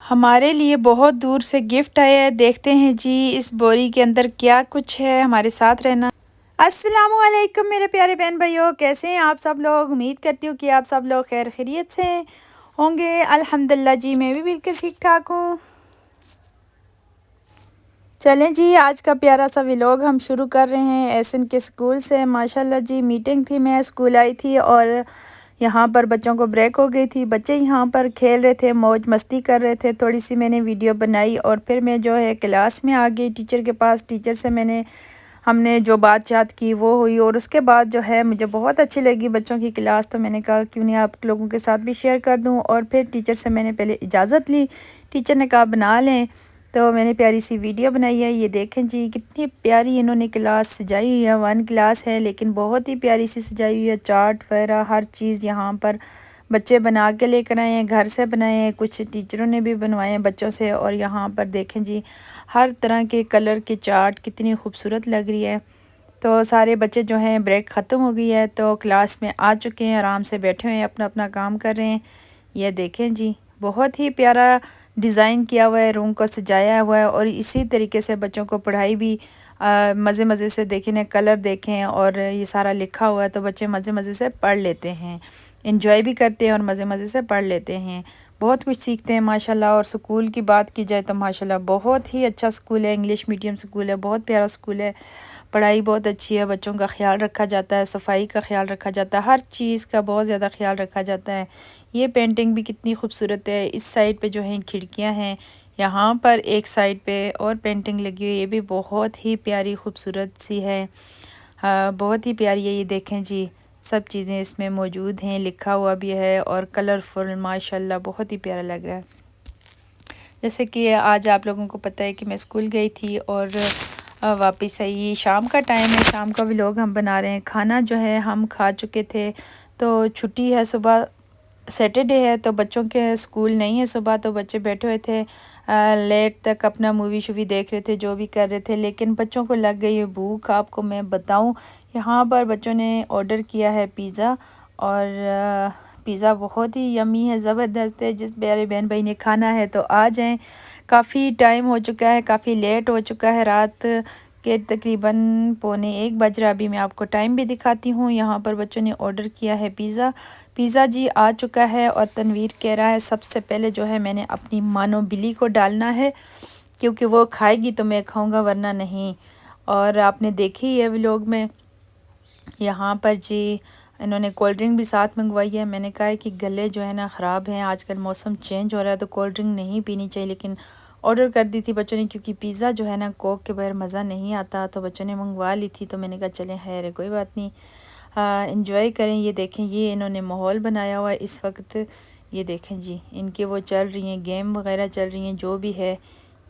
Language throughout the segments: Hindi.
हमारे लिए बहुत दूर से गिफ्ट आया है। देखते हैं जी इस बोरी के अंदर क्या कुछ है। हमारे साथ रहना। अस्सलामुअलैकुम मेरे प्यारे बहन भाइयों, कैसे हैं आप सब लोग। उम्मीद करती हूँ कि आप सब लोग खैर खैरियत से होंगे। अल्हम्दुलिल्लाह जी, मैं भी बिल्कुल ठीक ठाक हूँ। चलें जी, आज का प्यारा सा व्लॉग हम शुरू कर रहे हैं एहसन के स्कूल से। माशाल्लाह जी, मीटिंग थी, मैं स्कूल आई थी और यहाँ पर बच्चों को ब्रेक हो गई थी। बच्चे यहाँ पर खेल रहे थे, मौज मस्ती कर रहे थे। थोड़ी सी मैंने वीडियो बनाई और फिर मैं जो है क्लास में आ गई टीचर के पास। टीचर से हमने जो बातचीत की वो हुई और उसके बाद जो है मुझे बहुत अच्छी लगी बच्चों की क्लास। तो मैंने कहा क्यों नहीं आप लोगों के साथ भी शेयर कर दूँ। और फिर टीचर से मैंने पहले इजाज़त ली। टीचर ने कहा बना लें, तो मैंने प्यारी सी वीडियो बनाई है। ये देखें जी, कितनी प्यारी इन्होंने क्लास सजाई हुई है। 1 क्लास है लेकिन बहुत ही प्यारी सी सजाई हुई है। चार्ट वगैरह हर चीज़ यहाँ पर बच्चे बना के लेकर आए हैं, घर से बनाए हैं, कुछ टीचरों ने भी बनवाए हैं बच्चों से। और यहाँ पर देखें जी, हर तरह के कलर के चार्ट, कितनी खूबसूरत लग रही है। तो सारे बच्चे जो हैं, ब्रेक ख़त्म हो गई है तो क्लास में आ चुके हैं, आराम से बैठे हुए हैं, अपना अपना काम कर रहे हैं। यह देखें जी, बहुत ही प्यारा डिज़ाइन किया हुआ है, रूम को सजाया हुआ है। और इसी तरीके से बच्चों को पढ़ाई भी मज़े मज़े से देखें ना, कलर देखें और ये सारा लिखा हुआ है तो बच्चे मज़े मज़े से पढ़ लेते हैं, इंजॉय भी करते हैं और मज़े मज़े से पढ़ लेते हैं। बहुत कुछ सीखते हैं माशाल्लाह। और स्कूल की बात की जाए तो माशाल्लाह बहुत ही अच्छा स्कूल है, इंग्लिश मीडियम स्कूल है, बहुत प्यारा स्कूल है। पढ़ाई बहुत अच्छी है, बच्चों का ख्याल रखा जाता है, सफाई का ख्याल रखा जाता है, हर चीज़ का बहुत ज़्यादा ख्याल रखा जाता है। ये पेंटिंग भी कितनी खूबसूरत है। इस साइड पे जो है खिड़कियां हैं, यहाँ पर एक साइड पे और पेंटिंग लगी हुई है, ये भी बहुत ही प्यारी खूबसूरत सी है। बहुत ही प्यारी है। ये देखें जी, सब चीज़ें इसमें मौजूद हैं, लिखा हुआ भी है और कलरफुल माशाल्लाह बहुत ही प्यारा लग रहा है। जैसे कि आज आप लोगों को पता है कि मैं स्कूल गई थी और वापस आई। शाम का टाइम है, शाम का व्लॉग हम बना रहे हैं। खाना जो है हम खा चुके थे, तो छुट्टी है, सुबह सैटरडे है तो बच्चों के स्कूल नहीं है सुबह। तो बच्चे बैठे हुए थे लेट तक, अपना मूवी शूवी देख रहे थे, जो भी कर रहे थे। लेकिन बच्चों को लग गई है भूख। आपको मैं बताऊं, यहाँ पर बच्चों ने ऑर्डर किया है पिज़्ज़ा और पिज़्ज़ा बहुत ही यमी है, ज़बरदस्त है। जिस प्यारे बहन भाई ने खाना है तो आ जाएं। काफ़ी टाइम हो चुका है, काफ़ी लेट हो चुका है, रात के तकरीबन पौने 1 बज रहा। अभी मैं आपको टाइम भी दिखाती हूँ। यहाँ पर बच्चों ने ऑर्डर किया है पिज़्ज़ा। पिज़्ज़ा जी आ चुका है और तनवीर कह रहा है सबसे पहले जो है मैंने अपनी मानो बिल्ली को डालना है, क्योंकि वो खाएगी तो मैं खाऊंगा वरना नहीं। और आपने देखी है व्लॉग में, यहाँ पर जी इन्होंने कोल्ड ड्रिंक भी साथ मंगवाई है। मैंने कहा है कि गले जो है ना ख़राब हैं, आजकल मौसम चेंज हो रहा है तो कोल्ड ड्रिंक नहीं पीनी चाहिए, लेकिन ऑर्डर कर दी थी बच्चों ने, क्योंकि पिज़्ज़ा जो है ना कोक के बगैर मज़ा नहीं आता। तो बच्चों ने मंगवा ली थी तो मैंने कहा चलें खैर कोई बात नहीं, इंजॉय करें। ये देखें, ये इन्होंने माहौल बनाया हुआ है इस वक्त। ये देखें जी, इनके वो चल रही हैं, गेम वगैरह चल रही हैं, जो भी है।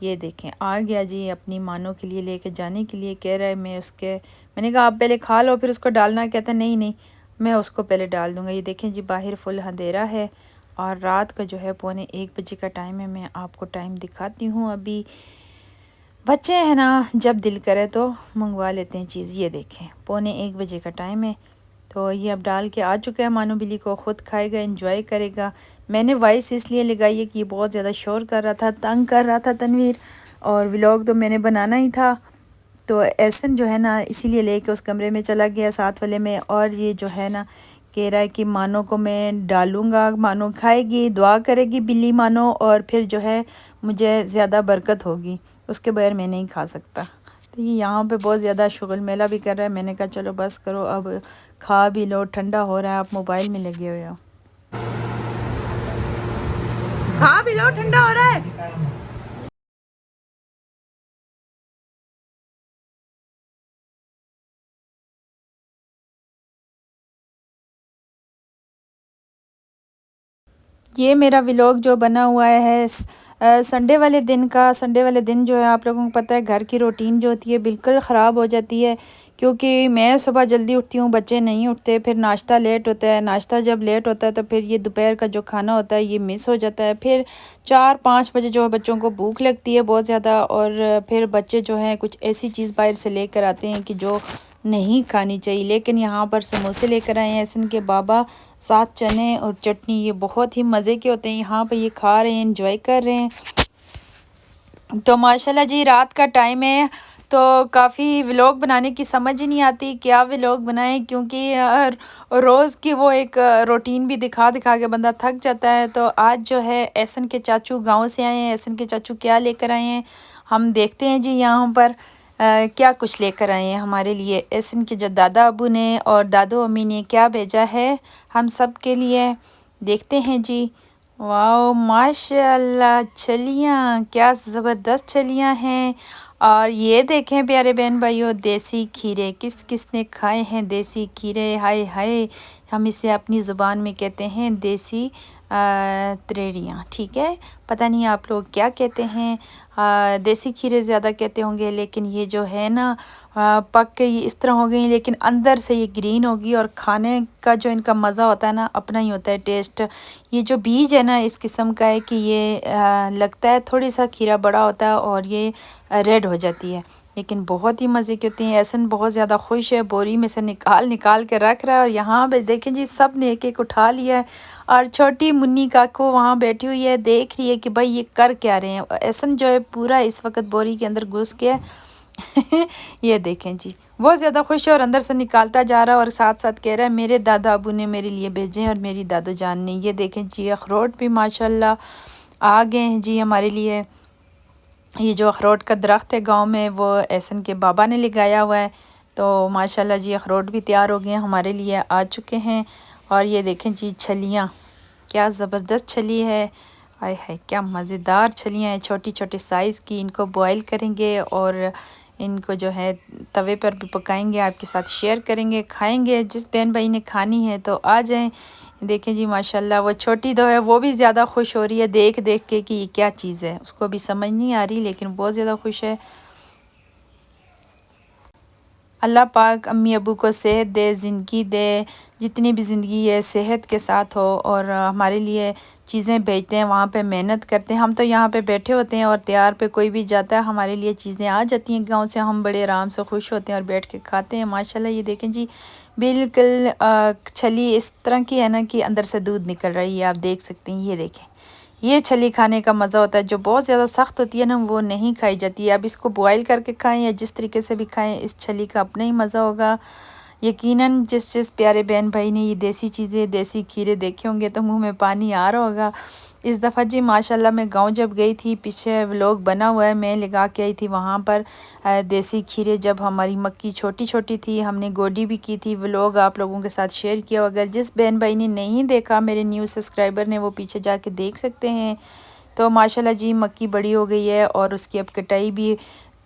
ये देखें आ गया जी अपनी मानों के लिए लेके जाने के लिए, कह रहा है मैं उसके, मैंने कहा आप पहले खा लो फिर उसको डालना। कहता नहीं नहीं, मैं उसको पहले डाल दूँगा। ये देखें जी, बाहर फुल अंधेरा है और रात का जो है पौने 1 बजे का टाइम है। मैं आपको टाइम दिखाती हूँ। अभी बच्चे हैं ना, जब दिल करे तो मंगवा लेते हैं चीज़। ये देखें पौने 1 बजे का टाइम है तो ये अब डाल के आ चुका है मानो बिल्ली को। ख़ुद खाएगा, एंजॉय करेगा। मैंने वॉइस इसलिए लगाई है कि ये बहुत ज़्यादा शोर कर रहा था, तंग कर रहा था तनवीर, और व्लॉग तो मैंने बनाना ही था। तो एहसन जो है ना इसीलिए लेके उस कमरे में चला गया साथ वाले में। और ये जो है ना कह रहा है कि मानो को मैं डालूँगा, मानो खाएगी, दुआ करेगी बिल्ली मानो, और फिर जो है मुझे ज़्यादा बरकत होगी, उसके बगैर मैं नहीं खा सकता। तो ये यहाँ पे बहुत ज़्यादा शुगल मेला भी कर रहा है। मैंने कहा चलो बस करो, अब खा भी लो, ठंडा हो रहा है, आप मोबाइल में लगे हुए हो। खा भी लो, ठंडा हो रहा है। ये मेरा व्लॉग जो बना हुआ है संडे वाले दिन का। संडे वाले दिन जो है आप लोगों को पता है घर की रूटीन जो होती है बिल्कुल ख़राब हो जाती है, क्योंकि मैं सुबह जल्दी उठती हूँ, बच्चे नहीं उठते, फिर नाश्ता लेट होता है। नाश्ता जब लेट होता है तो फिर ये दोपहर का जो खाना होता है ये मिस हो जाता है। फिर 4-5 बजे जो है बच्चों को भूख लगती है बहुत ज़्यादा, और फिर बच्चे जो हैं कुछ ऐसी चीज़ बाहर से लेकर आते हैं कि जो नहीं खानी चाहिए। लेकिन यहाँ पर समोसे लेकर आए हैं एहसन के बाबा, साथ चने और चटनी। ये बहुत ही मज़े के होते हैं। यहाँ पे ये खा रहे हैं, एंजॉय कर रहे हैं। तो माशाल्लाह जी रात का टाइम है, तो काफ़ी व्लॉग बनाने की समझ ही नहीं आती क्या व्लॉग बनाएं, क्योंकि रोज़ की वो एक रूटीन भी दिखा दिखा के बंदा थक जाता है। तो आज जो है एहसन के चाचू गांव से आए हैं। एहसन के चाचू क्या लेकर आए हैं हम देखते हैं जी। यहाँ पर क्या कुछ लेकर आए हैं हमारे लिए। एहसन के जो दादा अबू ने और दादू अम्मी ने क्या भेजा है हम सब के लिए, देखते हैं जी। वाओ माशाल्लाह, छलियाँ क्या ज़बरदस्त छलियाँ हैं। और ये देखें प्यारे बहन भाइयों, देसी खीरे। किस किसने खाए हैं देसी खीरे? हाय हाय, हम इसे अपनी ज़ुबान में कहते हैं देसी त्रेड़ियाँ, ठीक है। पता नहीं आप लोग क्या कहते हैं। देसी खीरे ज़्यादा कहते होंगे, लेकिन ये जो है ना पक के ये इस तरह हो गई, लेकिन अंदर से ये ग्रीन होगी। और खाने का जो इनका मज़ा होता है ना, अपना ही होता है टेस्ट। ये जो बीज है ना इस किस्म का है कि ये लगता है थोड़ी सा खीरा बड़ा होता है और ये रेड हो जाती है, लेकिन बहुत ही मज़े की होती हैं। एहसन बहुत ज़्यादा खुश है, बोरी में से निकाल निकाल के रख रहा है। और यहाँ पे देखें जी, सब ने एक एक उठा लिया है। और छोटी मुन्नी काको वहाँ बैठी हुई है, देख रही है कि भाई ये कर क्या रहे हैं। एहसन जो है पूरा इस वक्त बोरी के अंदर घुस के ये देखें जी, बहुत ज़्यादा खुश है और अंदर से निकालता जा रहा है और साथ साथ कह रहा है मेरे दादा अबू ने मेरे लिए भेजे हैं और मेरी दादो जान ने। ये देखें जी, अखरोट भी माशाल्लाह आ गए हैं जी हमारे लिए। ये जो अखरोट का दरख्त है गांव में, वो एहसन के बाबा ने लगाया हुआ है। तो माशाल्लाह जी अखरोट भी तैयार हो गए हैं, हमारे लिए आ चुके हैं। और ये देखें जी छलियाँ, क्या ज़बरदस्त छली है। हाय हाय, क्या मज़ेदार छलियाँ हैं, छोटी छोटी साइज़ की। इनको बॉईल करेंगे और इनको जो है तवे पर भी पकाएंगे, आपके साथ शेयर करेंगे, खाएंगे। जिस बहन भाई ने खानी है तो आ जाएं। देखें जी माशाल्लाह, वो छोटी दो है, वो भी ज़्यादा खुश हो रही है देख देख के कि ये क्या चीज़ है। उसको अभी समझ नहीं आ रही, लेकिन बहुत ज़्यादा खुश है। अल्लाह पाक अम्मी अबू को सेहत दे, ज़िंदगी दे, जितनी भी ज़िंदगी है सेहत के साथ हो। और हमारे लिए चीज़ें भेजते हैं, वहाँ पे मेहनत करते हैं। हम तो यहाँ पे बैठे होते हैं और तैयार पे कोई भी जाता है, हमारे लिए चीज़ें आ जाती हैं गांव से। हम बड़े आराम से खुश होते हैं और बैठ के खाते हैं माशाल्लाह। ये देखें जी, बिल्कुल छली इस तरह की है ना कि अंदर से दूध निकल रही है, आप देख सकते हैं। ये देखें, ये छली खाने का मज़ा होता है। जो बहुत ज़्यादा सख्त होती है ना, वो नहीं खाई जाती है। अब इसको बॉयल करके खाएं या जिस तरीके से भी खाएं, इस छली का अपना ही मज़ा होगा। यकीनन जिस जिस प्यारे बहन भाई ने ये देसी चीज़ें, देसी खीरे देखे होंगे तो मुंह में पानी आ रहा होगा। इस दफ़ा जी माशाल्लाह मैं गांव जब गई थी, पीछे व्लॉग बना हुआ है, मैं लगा के आई थी वहाँ पर देसी खीरे। जब हमारी मक्की छोटी छोटी थी, हमने गोडी भी की थी, व्लॉग आप लोगों के साथ शेयर किया। अगर जिस बहन भाई ने नहीं देखा, मेरे न्यू सब्सक्राइबर ने, वो पीछे जाके देख सकते हैं। तो माशाल्लाह जी मक्की बड़ी हो गई है और उसकी अब कटाई भी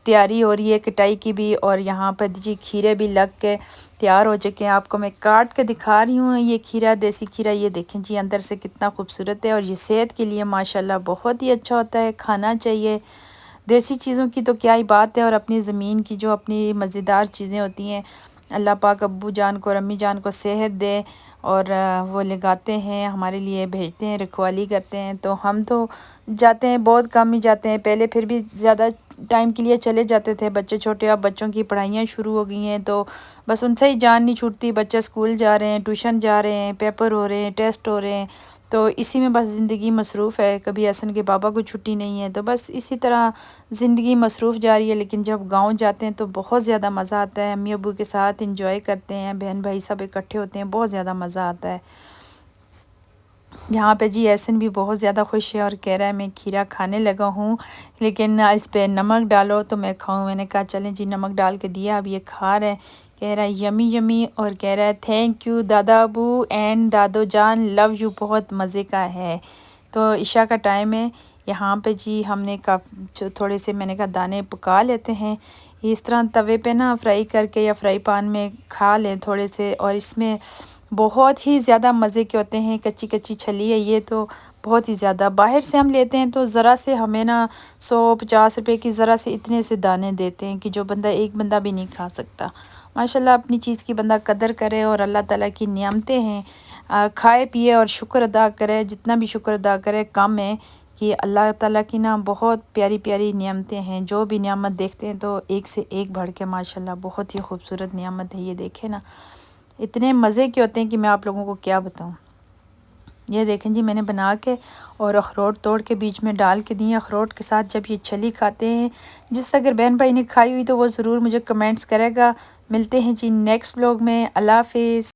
तैयारी हो रही है, कटाई की भी। और यहाँ पर जी खीरे भी लग के तैयार हो चुके हैं। आपको मैं काट के दिखा रही हूँ ये खीरा, देसी खीरा। ये देखें जी अंदर से कितना खूबसूरत है और ये सेहत के लिए माशाल्लाह बहुत ही अच्छा होता है, खाना चाहिए। देसी चीज़ों की तो क्या ही बात है। और अपनी ज़मीन की जो अपनी मज़ेदार चीज़ें होती हैं, अल्लाह पाक अब्बू जान को और अम्मी जान को सेहत दे। और वो लगाते हैं हमारे लिए, भेजते हैं, रखवाली करते हैं। तो हम तो जाते हैं, बहुत कम ही जाते हैं। पहले फिर भी ज़्यादा टाइम के लिए चले जाते थे, बच्चे छोटे। अब बच्चों की पढ़ाइयाँ शुरू हो गई हैं, तो बस उनसे ही जान नहीं छूटती। बच्चे स्कूल जा रहे हैं, ट्यूशन जा रहे हैं, पेपर हो रहे हैं, टेस्ट हो रहे हैं, तो इसी में बस ज़िंदगी मसरूफ़ है। कभी एहसन के बाबा को छुट्टी नहीं है, तो बस इसी तरह ज़िंदगी मसरूफ़ जा रही है। लेकिन जब गांव जाते हैं तो बहुत ज़्यादा मज़ा आता है, अम्मी अब्बू के साथ इंजॉय करते हैं, बहन भाई सब इकट्ठे होते हैं, बहुत ज़्यादा मज़ा आता है। यहाँ पे जी एहसन भी बहुत ज़्यादा खुश है और कह रहा है मैं खीरा खाने लगा हूँ, लेकिन इस पे नमक डालो तो मैं खाऊं। मैंने कहा चलें जी, नमक डाल के दिया, अब ये खा रहा है। कह रहा है यमी यमी, और कह रहा है थैंक यू दादा अबू एंड दादो जान, लव यू, बहुत मज़े का है। तो इशा का टाइम है यहाँ पे जी। हमने थोड़े से, मैंने कहा दाने पका लेते हैं इस तरह तवे पे ना, फ्राई करके या फ्राई पान में खा लें थोड़े से। और इसमें बहुत ही ज़्यादा मज़े के होते हैं। कच्ची कच्ची छली है ये, तो बहुत ही ज़्यादा। बाहर से हम लेते हैं तो ज़रा से हमें ना 100-50 रुपए की ज़रा से इतने से दाने देते हैं कि जो बंदा, एक बंदा भी नहीं खा सकता। माशाल्लाह अपनी चीज़ की बंदा कदर करे और अल्लाह ताला की नियामतें हैं, खाए पिए और शुक्र अदा करे। जितना भी शुक्र अदा करे कम है, कि अल्लाह ताला की ना बहुत प्यारी प्यारी नियामतें हैं। जो भी नियामत देखते हैं तो एक से एक बढ़ के माशाल्लाह बहुत ही खूबसूरत नियामत है। ये देखें ना, इतने मज़े के होते हैं कि मैं आप लोगों को क्या बताऊँ। ये देखें जी, मैंने बना के और अखरोट तोड़ के बीच में डाल के दिए। अखरोट के साथ जब ये छली खाते हैं, जिस अगर बहन भाई ने खाई हुई तो वो ज़रूर मुझे कमेंट्स करेगा। मिलते हैं जी नेक्स्ट व्लॉग में। अल्लाह हाफ़िज़।